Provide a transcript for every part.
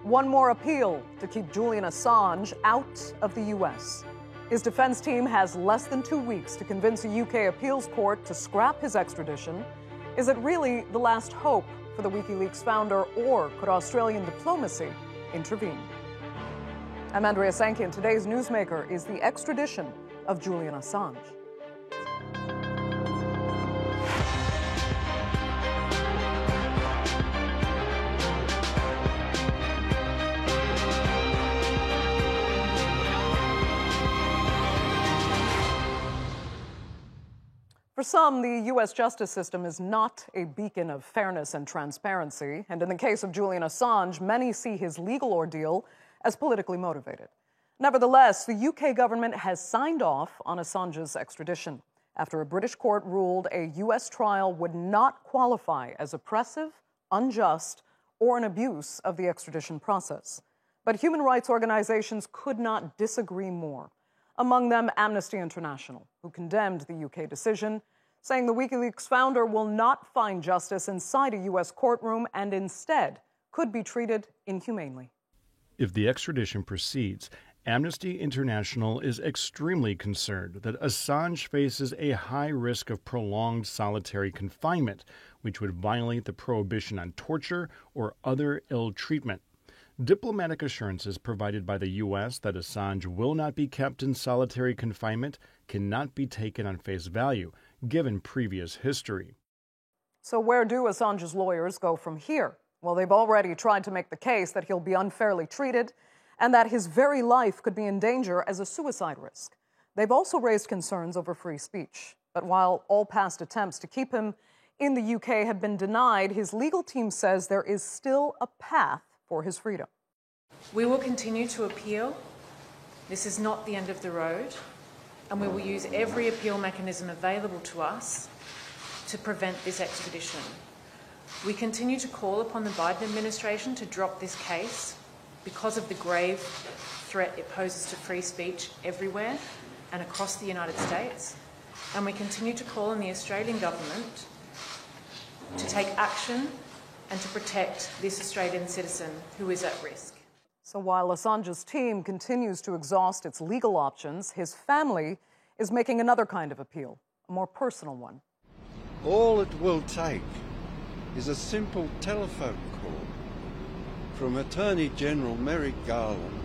One more appeal to keep Julian Assange out of the U.S. His defense team has less than 2 weeks to convince a UK appeals court to scrap his extradition. Is it really the last hope for the WikiLeaks founder, or could Australian diplomacy intervene? I'm Andrea Sankey, and today's newsmaker is the extradition of Julian Assange. For some, the U.S. justice system is not a beacon of fairness and transparency, and in the case of Julian Assange, many see his legal ordeal as politically motivated. Nevertheless, the UK government has signed off on Assange's extradition after a British court ruled a U.S. trial would not qualify as oppressive, unjust, or an abuse of the extradition process. But human rights organizations could not disagree more. Among them, Amnesty International, who condemned the UK decision, saying the WikiLeaks founder will not find justice inside a U.S. courtroom and instead could be treated inhumanely. If the extradition proceeds, Amnesty International is extremely concerned that Assange faces a high risk of prolonged solitary confinement, which would violate the prohibition on torture or other ill treatment. Diplomatic assurances provided by the U.S. that Assange will not be kept in solitary confinement cannot be taken on face value, given previous history. So where do Assange's lawyers go from here? Well, they've already tried to make the case that he'll be unfairly treated and that his very life could be in danger as a suicide risk. They've also raised concerns over free speech. But while all past attempts to keep him in the UK have been denied, his legal team says there is still a path for his freedom. We will continue to appeal. This is not the end of the road, and we will use every appeal mechanism available to us to prevent this extradition. We continue to call upon the Biden administration to drop this case because of the grave threat it poses to free speech everywhere and across the United States. And we continue to call on the Australian government to take action and to protect this Australian citizen who is at risk. So while Assange's team continues to exhaust its legal options, his family is making another kind of appeal, a more personal one. All it will take is a simple telephone call from Attorney General Merrick Garland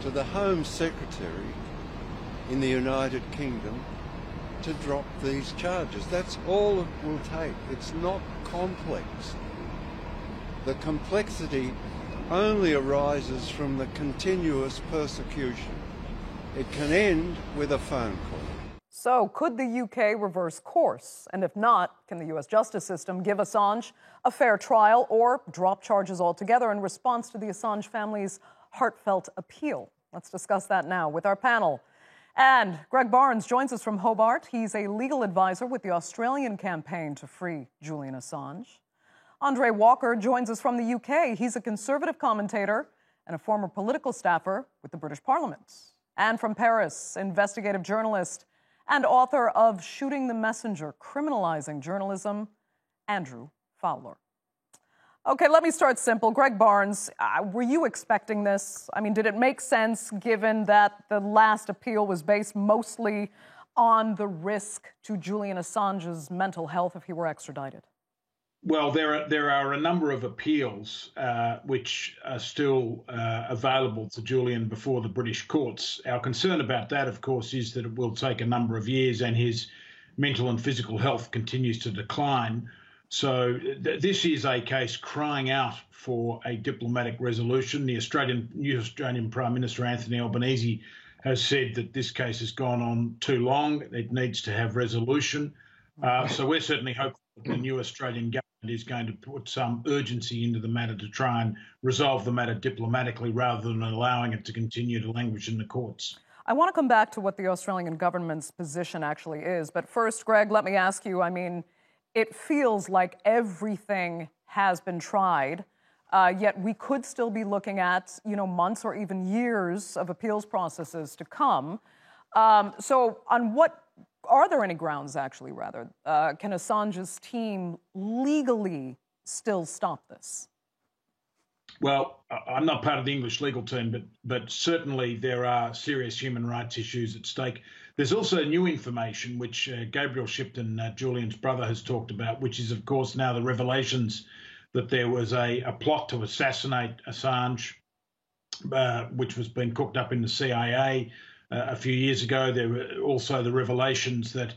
to the Home Secretary in the United Kingdom to drop these charges. That's all it will take. It's not complex. The complexity only arises from the continuous persecution. It can end with a phone call. So could the UK reverse course? And if not, can the US justice system give Assange a fair trial or drop charges altogether in response to the Assange family's heartfelt appeal? Let's discuss that now with our panel. And Greg Barnes joins us from Hobart. He's a legal advisor with the Australian campaign to free Julian Assange. Andre Walker joins us from the UK. He's a Conservative commentator and a former political staffer with the British Parliament. And from Paris, investigative journalist and author of Shooting the Messenger, Criminalizing Journalism, Andrew Fowler. Okay, let me start simple. Greg Barnes, were you expecting this? I mean, did it make sense given that the last appeal was based mostly on the risk to Julian Assange's mental health if he were extradited? Well, there are a number of appeals which are still available to Julian before the British courts. Our concern about that, of course, is that it will take a number of years and his mental and physical health continues to decline. So this is a case crying out for a diplomatic resolution. The new Australian Prime Minister, Anthony Albanese, has said that this case has gone on too long. It needs to have resolution. So we're certainly hopeful that the new Australian government is going to put some urgency into the matter to try and resolve the matter diplomatically rather than allowing it to continue to languish in the courts. I want to come back to what the Australian government's position actually is. But first, Greg, let me ask you, I mean, it feels like everything has been tried, yet we could still be looking at, months or even years of appeals processes to come. So on what Are there any grounds, actually, rather? Can Assange's team legally still stop this? Well, I'm not part of the English legal team, but certainly there are serious human rights issues at stake. There's also new information which Gabriel Shipton, Julian's brother, has talked about, which is, of course, now the revelations that there was a plot to assassinate Assange, which was being cooked up in the CIA a few years ago. There were also the revelations that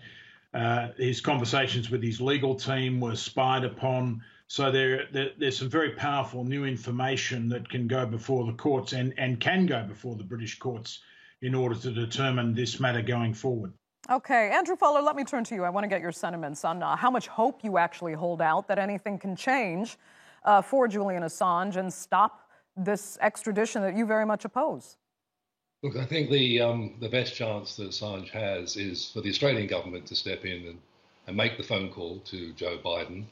his conversations with his legal team were spied upon. So there's some very powerful new information that can go before the courts and can go before the British courts in order to determine this matter going forward. Okay, Andrew Fowler, let me turn to you. I want to get your sentiments on how much hope you actually hold out that anything can change for Julian Assange and stop this extradition that you very much oppose. Look, I think the best chance that Assange has is for the Australian government to step in and make the phone call to Joe Biden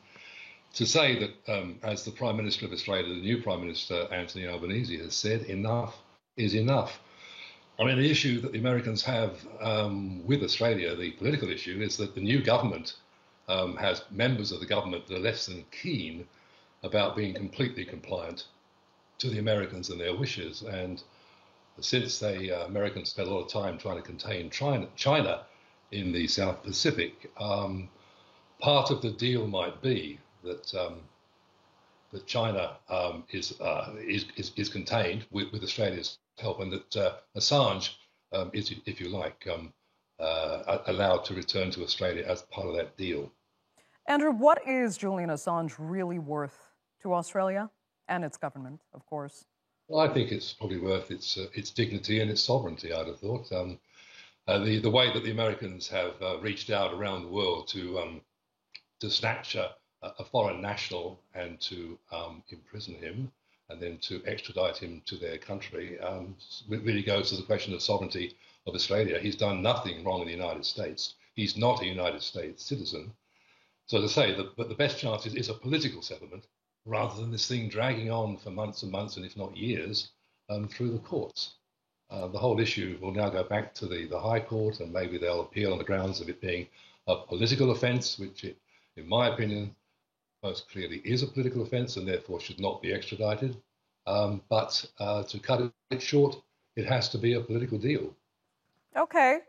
to say that, as the Prime Minister of Australia, the new Prime Minister, Anthony Albanese, has said, enough is enough. I mean, the issue that the Americans have with Australia, the political issue, is that the new government has members of the government that are less than keen about being completely compliant to the Americans and their wishes. And since the Americans spent a lot of time trying to contain China in the South Pacific, part of the deal might be that that China is contained with Australia's help, and that Assange is, if you like, allowed to return to Australia as part of that deal. Andrew, what is Julian Assange really worth to Australia and its government, of course? Well, I think it's probably worth its dignity and its sovereignty, I'd have thought. The way that the Americans have reached out around the world to snatch a foreign national and to imprison him and then to extradite him to their country really goes to the question of sovereignty of Australia. He's done nothing wrong in the United States. He's not a United States citizen. So as I say, but the best chance is a political settlement rather than this thing dragging on for months and months, and if not years, through the courts. The whole issue will now go back to the High Court, and maybe they'll appeal on the grounds of it being a political offence, which it, in my opinion, most clearly is a political offence and therefore should not be extradited. But to cut it short, it has to be a political deal. Okay.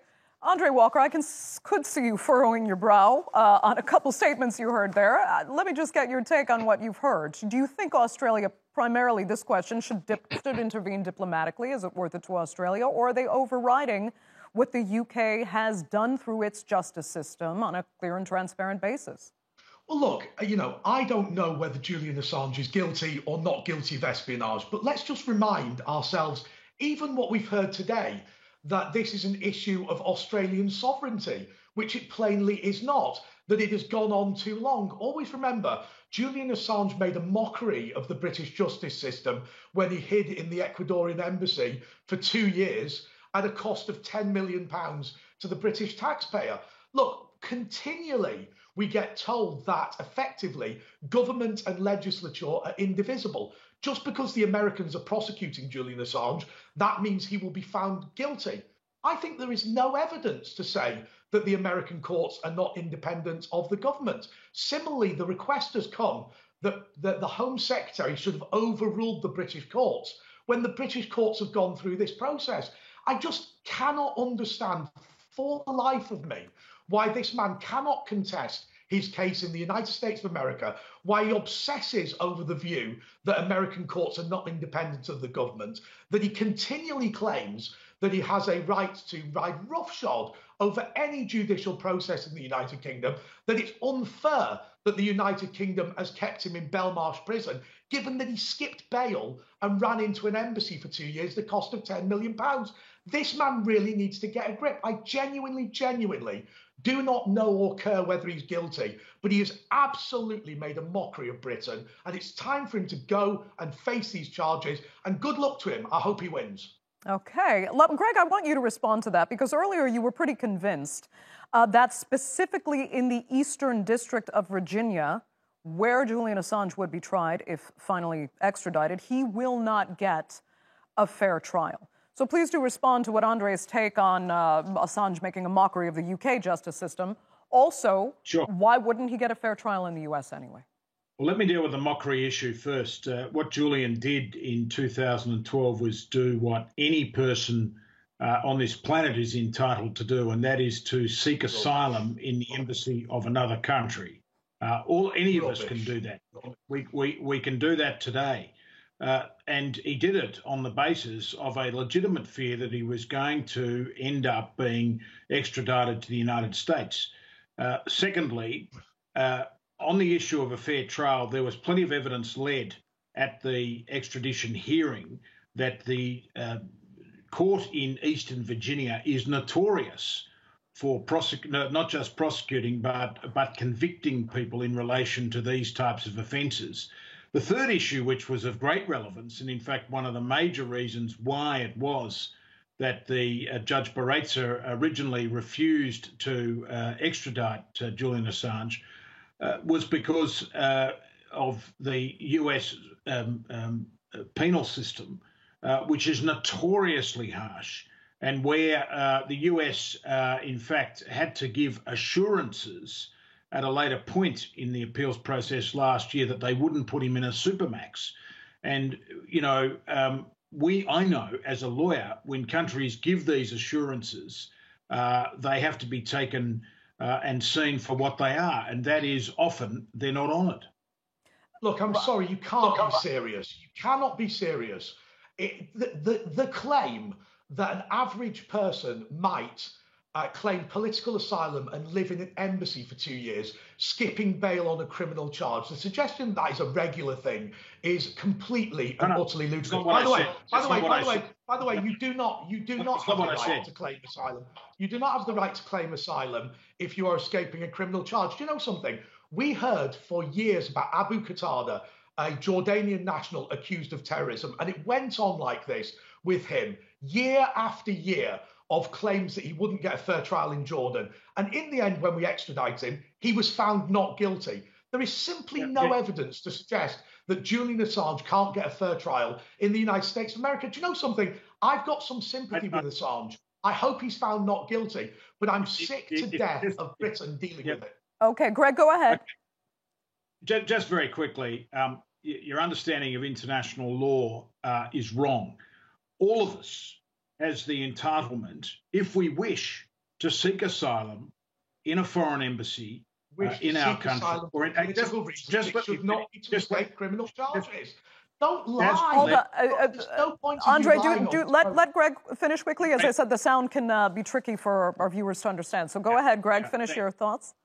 Andre Walker, I could see you furrowing your brow on a couple statements you heard there. Let me just get your take on what you've heard. Do you think Australia, primarily this question, should intervene diplomatically? Is it worth it to Australia? Or are they overriding what the UK has done through its justice system on a clear and transparent basis? Well, look, I don't know whether Julian Assange is guilty or not guilty of espionage, but let's just remind ourselves, even what we've heard today, that this is an issue of Australian sovereignty, which it plainly is not, that it has gone on too long. Always remember, Julian Assange made a mockery of the British justice system when he hid in the Ecuadorian embassy for 2 years at a cost of £10 million to the British taxpayer. Look, continually we get told that effectively government and legislature are indivisible. Just because the Americans are prosecuting Julian Assange, that means he will be found guilty. I think there is no evidence to say that the American courts are not independent of the government. Similarly, the request has come that the Home Secretary should have overruled the British courts when the British courts have gone through this process. I just cannot understand for the life of me why this man cannot contest his case in the United States of America, why he obsesses over the view that American courts are not independent of the government, that he continually claims that he has a right to ride roughshod over any judicial process in the United Kingdom, that it's unfair that the United Kingdom has kept him in Belmarsh prison, given that he skipped bail and ran into an embassy for 2 years, the cost of £10 million. This man really needs to get a grip. I genuinely do not know or care whether he's guilty, but he has absolutely made a mockery of Britain, and it's time for him to go and face these charges, and good luck to him. I hope he wins. Okay. Greg, I want you to respond to that, because earlier you were pretty convinced that specifically in the Eastern District of Virginia, where Julian Assange would be tried if finally extradited, he will not get a fair trial. So please do respond to what Andre's take on Assange making a mockery of the UK justice system. Also, sure. Why wouldn't he get a fair trial in the US anyway? Well, let me deal with the mockery issue first. What Julian did in 2012 was do what any person on this planet is entitled to do, and that is to seek asylum in the embassy of another country. Any of us can do that. We can do that today. And he did it on the basis of a legitimate fear that he was going to end up being extradited to the United States. Secondly, on the issue of a fair trial, there was plenty of evidence led at the extradition hearing that the court in Eastern Virginia is notorious for not just prosecuting, but convicting people in relation to these types of offences. The third issue, which was of great relevance, and in fact one of the major reasons why it was that the Judge Baraitser originally refused to extradite Julian Assange, was because of the US penal system, which is notoriously harsh, and where the US, in fact, had to give assurances at a later point in the appeals process last year that they wouldn't put him in a supermax. And, I know as a lawyer, when countries give these assurances, they have to be taken and seen for what they are. And that is often they're not honoured. Look, I'm sorry, you can't be serious. You cannot be serious. The claim that an average person might claim political asylum and live in an embassy for 2 years, skipping bail on a criminal charge. The suggestion that is a regular thing is completely and utterly ludicrous. By the way, you do not have the right to claim asylum. You do not have the right to claim asylum if you are escaping a criminal charge. Do you know something? We heard for years about Abu Qatada, a Jordanian national accused of terrorism, and it went on like this with him year after year, of claims that he wouldn't get a fair trial in Jordan. And in the end, when we extradited him, he was found not guilty. There is simply no evidence to suggest that Julian Assange can't get a fair trial in the United States of America. Do you know something? I've got some sympathy with Assange. I hope he's found not guilty, but I'm sick to death of Britain dealing with it. Okay, Greg, go ahead. Just very quickly, your understanding of international law is wrong. All of us has the entitlement, if we wish, to seek asylum in a foreign embassy in our country, or in just criminal charges. Don't lie. Hold on. No point Andre, let Greg finish quickly. As I said, the sound can be tricky for our viewers to understand. So go ahead, Greg, finish your thoughts.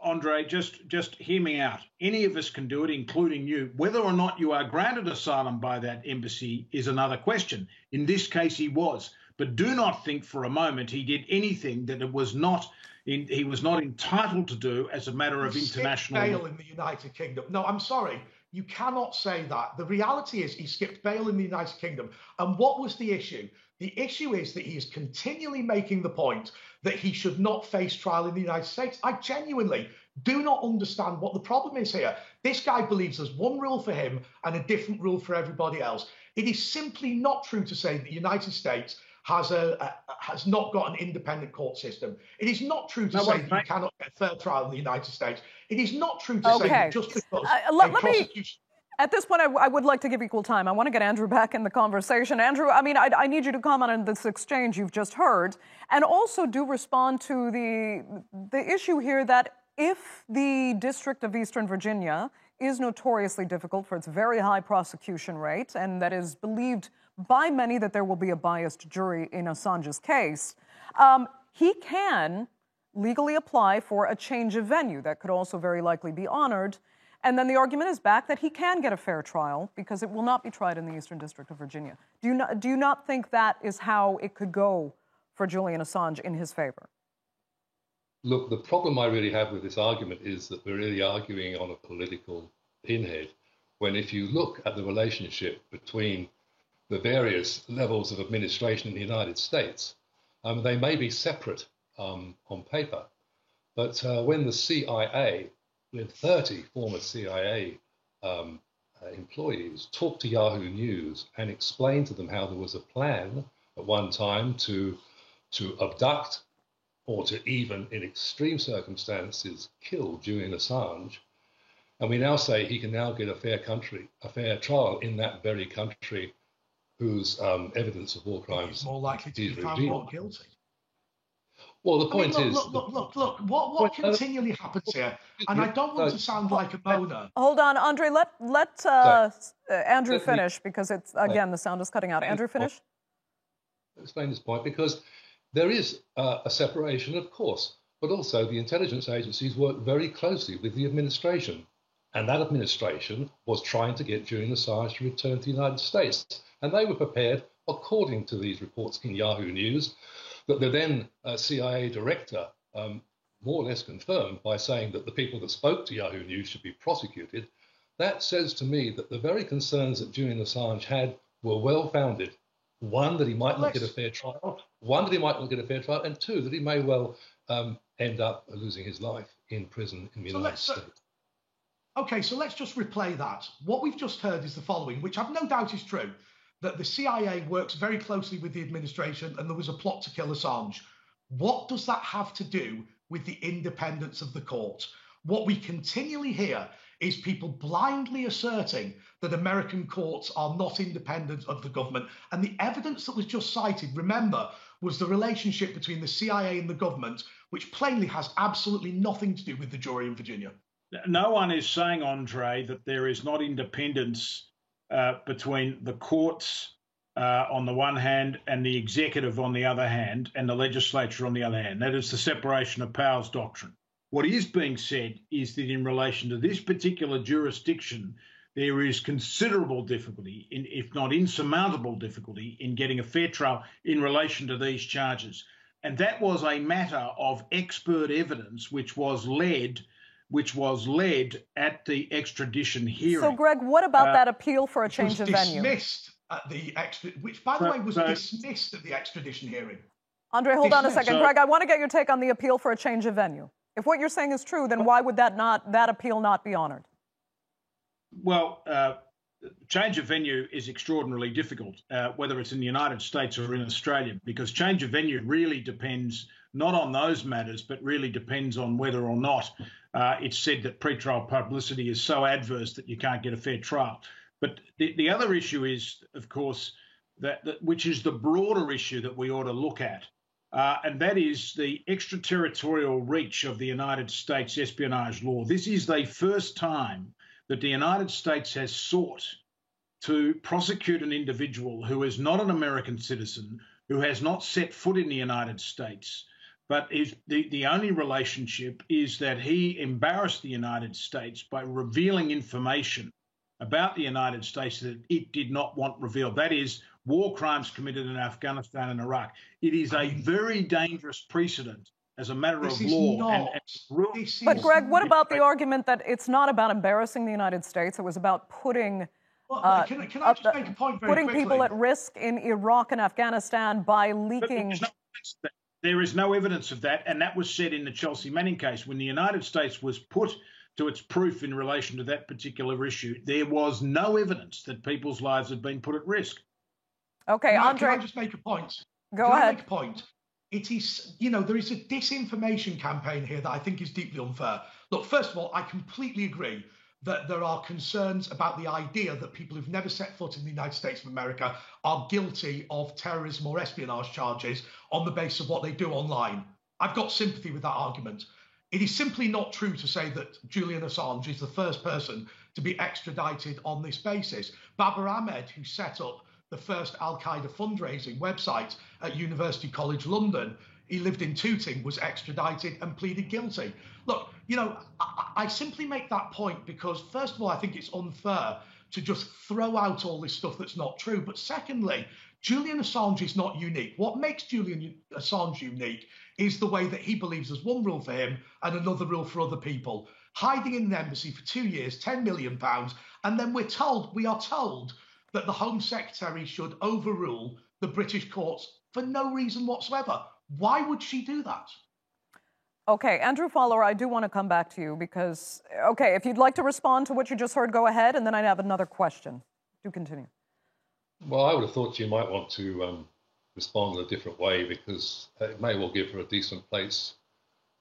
Andre, just hear me out. Any of us can do it, including you. Whether or not you are granted asylum by that embassy is another question. In this case, he was. But do not think for a moment he did anything that he was not entitled to do as a matter of international law. Bail in the United Kingdom. No, I'm sorry. You cannot say that. The reality is he skipped bail in the United Kingdom. And what was the issue? The issue is that he is continually making the point that he should not face trial in the United States. I genuinely do not understand what the problem is here. This guy believes there's one rule for him and a different rule for everybody else. It is simply not true to say that the United States has not got an independent court system. It is not true to say that you cannot get a fair trial in the United States. It is not true to say that just because prosecution... At this point, I would like to give equal time. I want to get Andrew back in the conversation. Andrew, I need you to comment on this exchange you've just heard, and also do respond to the issue here that if the District of Eastern Virginia is notoriously difficult for its very high prosecution rate, and that is believed by many that there will be a biased jury in Assange's case, he can legally apply for a change of venue that could also very likely be honored. And then the argument is back that he can get a fair trial because it will not be tried in the Eastern District of Virginia. Do you not think that is how it could go for Julian Assange in his favor? Look, the problem I really have with this argument is that we're really arguing on a political pinhead, when if you look at the relationship between the various levels of administration in the United States, they may be separate on paper, but when the CIA, with 30 former CIA employees, talked to Yahoo News and explained to them how there was a plan at one time to abduct or to even, in extreme circumstances, kill Julian Assange. And we now say he can now get a fair trial in that very country whose evidence of war crimes is more likely to be found not guilty. Well, the point is... Look, what continually happens here, and I don't want to sound like a boner. Hold on, Andre, let Andrew finish, because it's, again, the sound is cutting out. Andrew, finish. Explain this point, because there is a separation, of course, but also the intelligence agencies work very closely with the administration. And that administration was trying to get Julian Assange to return to the United States. And they were prepared, according to these reports in Yahoo News, that the then CIA director more or less confirmed by saying that the people that spoke to Yahoo News should be prosecuted. That says to me that the very concerns that Julian Assange had were well-founded. One, that he might not get a fair trial. And two, that he may well end up losing his life in prison in the United States. Okay, so let's just replay that. What we've just heard is the following, which I've no doubt is true, that the CIA works very closely with the administration and there was a plot to kill Assange. What does that have to do with the independence of the court? What we continually hear is people blindly asserting that American courts are not independent of the government. And the evidence that was just cited, remember, was the relationship between the CIA and the government, which plainly has absolutely nothing to do with the jury in Virginia. No one is saying, Andre, that there is not independence between the courts on the one hand and the executive on the other hand and the legislature on the other hand. That is the separation of powers doctrine. What is being said is that in relation to this particular jurisdiction, there is considerable difficulty, if not insurmountable difficulty, in getting a fair trial in relation to these charges. And that was a matter of expert evidence which was led at the extradition hearing. So, Greg, what about that appeal for a change of venue? Dismissed at the which, by the way, was dismissed at the extradition hearing. Andre, hold on a second. Greg, I want to get your take on the appeal for a change of venue. If what you're saying is true, then why would that appeal not be honored? Well, change of venue is extraordinarily difficult, whether it's in the United States or in Australia, because change of venue really depends not on those matters, but really depends on whether or not it's said that pretrial publicity is so adverse that you can't get a fair trial. But the other issue is, of course, that which is the broader issue that we ought to look at, and that is the extraterritorial reach of the United States espionage law. This is the first time that the United States has sought to prosecute an individual who is not an American citizen, who has not set foot in the United States, but the only relationship is that he embarrassed the United States by revealing information about the United States that it did not want revealed. That is, war crimes committed in Afghanistan and Iraq. It is a very dangerous precedent as a matter of law. But, Greg, what about the argument that it's not about embarrassing the United States? It was about putting can I just make a point very putting quickly? people at risk in Iraq and Afghanistan by leaking. There is no evidence of that, and that was said in the Chelsea Manning case. When the United States was put to its proof in relation to that particular issue, there was no evidence that people's lives had been put at risk. Okay, Andre. Can I just make a point? Go ahead. Can I make a point? It is, there is a disinformation campaign here that I think is deeply unfair. Look, first of all, I completely agree that there are concerns about the idea that people who've never set foot in the United States of America are guilty of terrorism or espionage charges on the basis of what they do online. I've got sympathy with that argument. It is simply not true to say that Julian Assange is the first person to be extradited on this basis. Babar Ahmed, who set up the first Al-Qaeda fundraising website at University College London, he lived in Tooting, was extradited and pleaded guilty. Look, I simply make that point because, first of all, I think it's unfair to just throw out all this stuff that's not true. But secondly, Julian Assange is not unique. What makes Julian Assange unique is the way that he believes there's one rule for him and another rule for other people. Hiding in an embassy for 2 years, £10 million, and then we are told that the Home Secretary should overrule the British courts for no reason whatsoever. Why would she do that? Okay, Andrew Fowler, I do want to come back to you because, okay, if you'd like to respond to what you just heard, go ahead, and then I'd have another question. Do continue. Well, I would have thought you might want to respond in a different way because it may well give her a decent place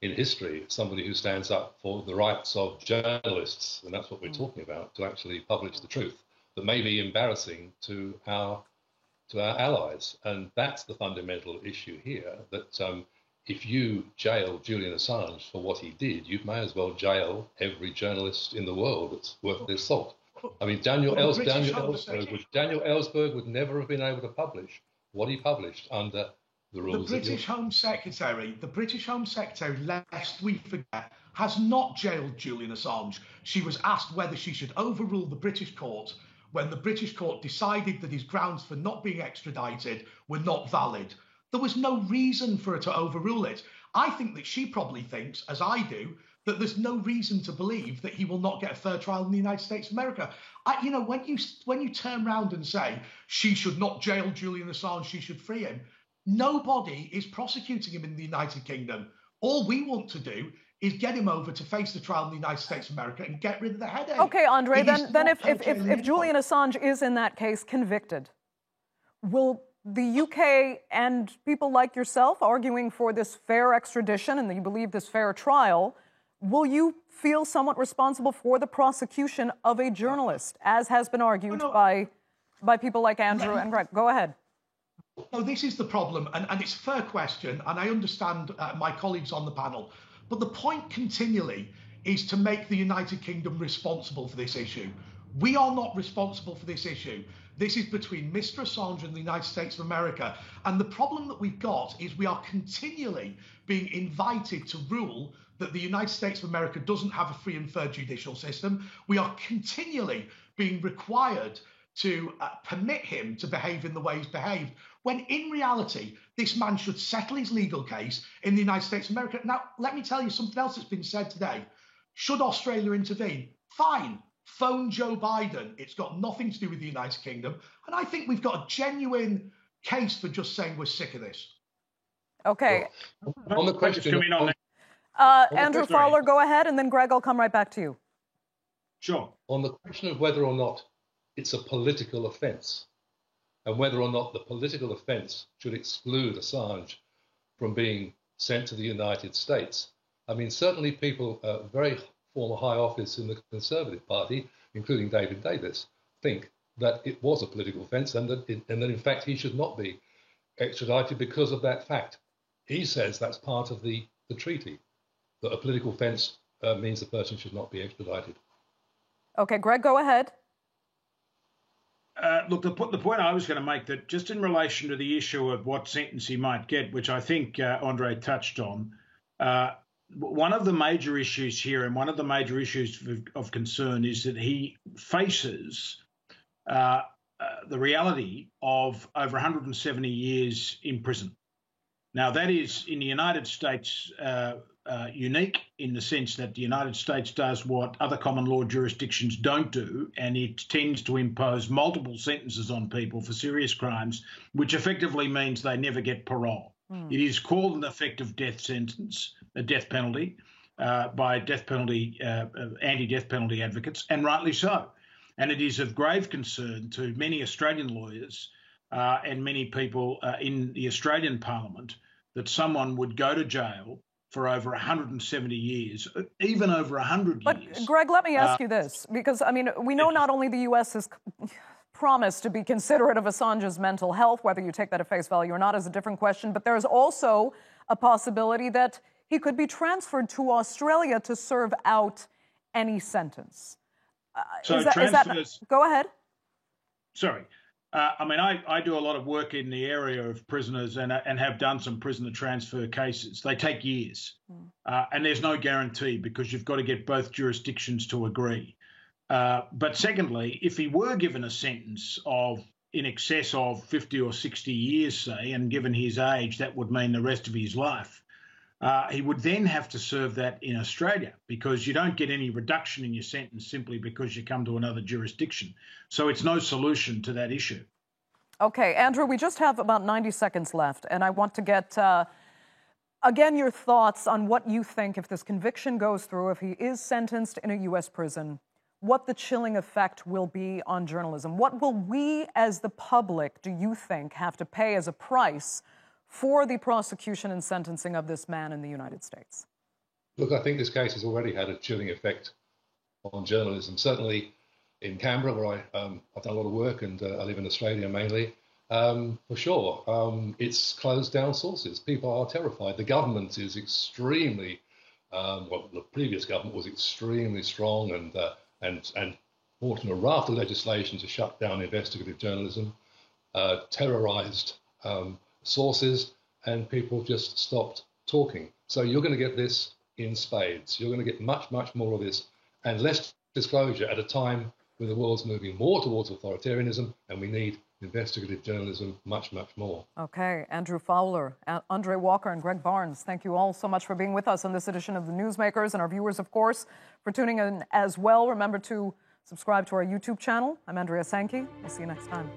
in history, somebody who stands up for the rights of journalists, and that's what we're talking about, to actually publish the truth that may be embarrassing to our allies. And that's the fundamental issue here, that if you jail Julian Assange for what he did, you may as well jail every journalist in the world that's worth their salt. I mean, Daniel Ellsberg would never have been able to publish what he published under the rules. The British Home Secretary, lest we forget, has not jailed Julian Assange. She was asked whether she should overrule the British court when the British court decided that his grounds for not being extradited were not valid. There was no reason for her to overrule it. I think that she probably thinks, as I do, that there's no reason to believe that he will not get a fair trial in the United States of America. When you turn around and say she should not jail Julian Assange, she should free him, nobody is prosecuting him in the United Kingdom. All we want to do is get him over to face the trial in the United States of America and get rid of the headache. Okay, Andre, then if Julian Assange is in that case convicted, will the UK and people like yourself arguing for this fair extradition and that you believe this fair trial, will you feel somewhat responsible for the prosecution of a journalist, as has been argued by people like Andrew and Greg? Go ahead. No, this is the problem, and it's a fair question, and I understand my colleagues on the panel, but the point continually is to make the United Kingdom responsible for this issue. We are not responsible for this issue. This is between Mr. Assange and the United States of America, and the problem that we've got is we are continually being invited to rule that the United States of America doesn't have a free and fair judicial system. We are continually being required to permit him to behave in the way he's behaved, when in reality, this man should settle his legal case in the United States of America. Now, let me tell you something else that's been said today. Should Australia intervene? Fine. Phone Joe Biden. It's got nothing to do with the United Kingdom. And I think we've got a genuine case for just saying we're sick of this. Okay. On the question, Andrew Fowler, go ahead, and then Greg, I'll come right back to you. Sure. On the question of whether or not it's a political offence, and whether or not the political offence should exclude Assange from being sent to the United States. I mean, certainly people, very former high office in the Conservative Party, including David Davis, think that it was a political offence and that in fact he should not be extradited because of that fact. He says that's part of the treaty, that a political offence means the person should not be extradited. Okay, Greg, go ahead. Look, the point I was going to make, that just in relation to the issue of what sentence he might get, which I think Andre touched on, one of the major issues here and one of the major issues of concern is that he faces the reality of over 170 years in prison. Now, that is, in the United States, unique in the sense that the United States does what other common law jurisdictions don't do, and it tends to impose multiple sentences on people for serious crimes, which effectively means they never get parole. It is called an effective death sentence, a death penalty, by anti-death penalty advocates, and rightly so. And it is of grave concern to many Australian lawyers and many people in the Australian Parliament that someone would go to jail for over 170 years, even over 100 years. But, Greg, let me ask you this, because, I mean, we know not only the U.S. has promised to be considerate of Assange's mental health, whether you take that at face value or not is a different question, but there's also a possibility that he could be transferred to Australia to serve out any sentence. So go ahead. Sorry. I mean, I do a lot of work in the area of prisoners and have done some prisoner transfer cases. They take years, and there's no guarantee because you've got to get both jurisdictions to agree. But secondly, if he were given a sentence of in excess of 50 or 60 years, say, and given his age, that would mean the rest of his life, he would then have to serve that in Australia because you don't get any reduction in your sentence simply because you come to another jurisdiction. So it's no solution to that issue. Okay, Andrew, we just have about 90 seconds left, and I want to get, again, your thoughts on what you think, if this conviction goes through, if he is sentenced in a U.S. prison, what the chilling effect will be on journalism. What will we as the public, do you think, have to pay as a price for the prosecution and sentencing of this man in the United States? Look, I think this case has already had a chilling effect on journalism. Certainly in Canberra, where I've done a lot of work, and I live in Australia mainly, for sure. It's closed down sources. People are terrified. The government is extremely, well, the previous government was extremely strong and brought in a raft of legislation to shut down investigative journalism, terrorized sources, and people just stopped talking. So you're going to get this in spades. You're going to get much, much more of this and less disclosure at a time when the world's moving more towards authoritarianism, and we need investigative journalism much, much more. Okay, Andrew Fowler, Andre Walker, and Greg Barnes, thank you all so much for being with us on this edition of The Newsmakers, and our viewers, of course, for tuning in as well. Remember to subscribe to our YouTube channel. I'm Andrea Sankey. I'll see you next time.